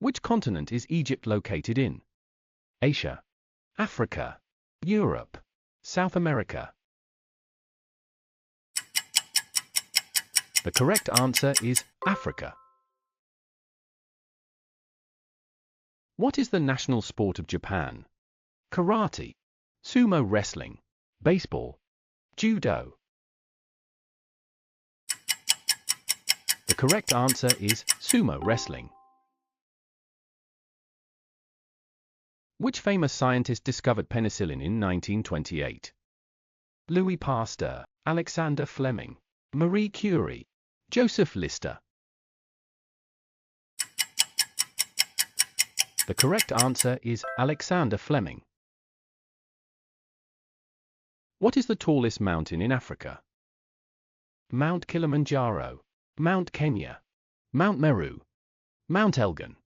Which continent is Egypt located in? Asia, Africa, Europe, South America. The correct answer is Africa. What is the national sport of Japan? Karate, sumo wrestling, baseball, judo. The correct answer is sumo wrestling. Which famous scientist discovered penicillin in 1928? Louis Pasteur, Alexander Fleming, Marie Curie, Joseph Lister. The correct answer is Alexander Fleming. What is the tallest mountain in Africa? Mount Kilimanjaro, Mount Kenya, Mount Meru, Mount Elgon.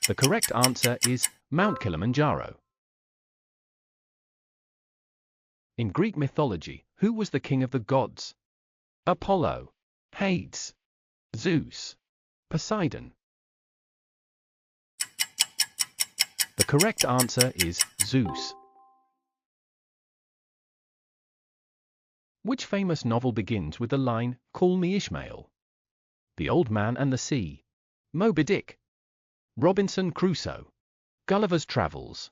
The correct answer is Mount Kilimanjaro. In Greek mythology, who was the king of the gods? Apollo, Hades, Zeus, Poseidon. The correct answer is Zeus. Which famous novel begins with the line, "Call me Ishmael"? The Old Man and the Sea, Moby Dick, Robinson Crusoe, Gulliver's Travels.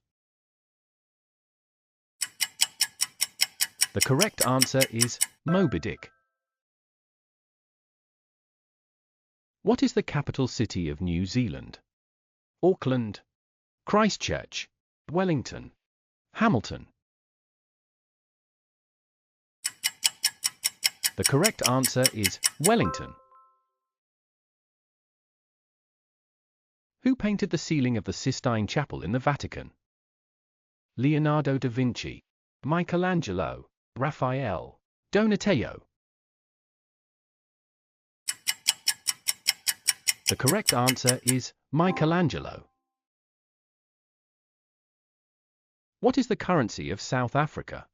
The correct answer is Moby Dick. What is the capital city of New Zealand? Auckland, Christchurch, Wellington, Hamilton. The correct answer is Wellington. Who painted the ceiling of the Sistine Chapel in the Vatican? Leonardo da Vinci, Michelangelo, Raphael, Donatello. The correct answer is Michelangelo. What is the currency of South Africa?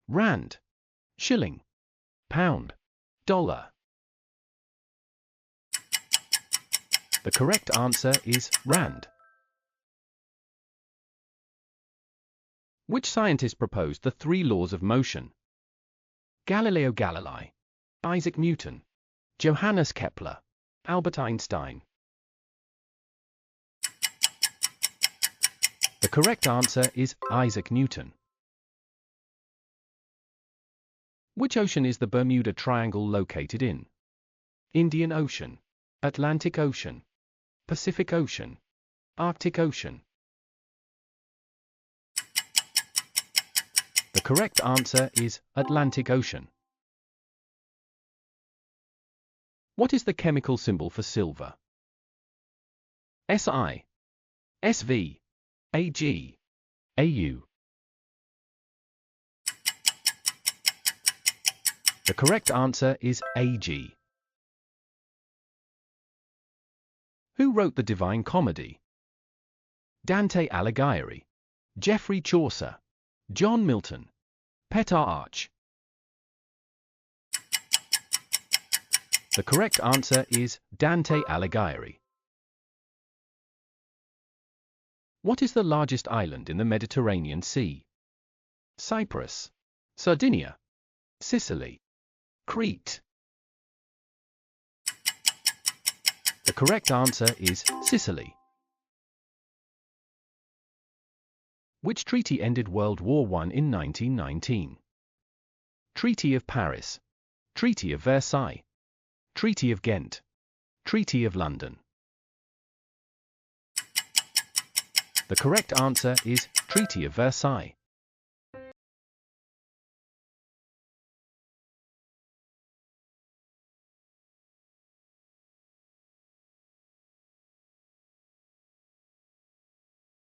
Rand, shilling, pound, dollar. The correct answer is rand. Which scientist proposed the three laws of motion? Galileo Galilei, Isaac Newton, Johannes Kepler, Albert Einstein. The correct answer is Isaac Newton. Which ocean is the Bermuda Triangle located in? Indian Ocean, Atlantic Ocean, Pacific Ocean, Arctic Ocean. The correct answer is Atlantic Ocean. What is the chemical symbol for silver? Si, Sv, Ag, Au. The correct answer is Ag. Who wrote the Divine Comedy? Dante Alighieri, Geoffrey Chaucer, John Milton, Petrarch. The correct answer is Dante Alighieri. What is the largest island in the Mediterranean Sea? Cyprus, Sardinia, Sicily, Crete. The correct answer is Sicily. Which treaty ended World War I in 1919? Treaty of Paris, Treaty of Versailles, Treaty of Ghent, Treaty of London. The correct answer is Treaty of Versailles.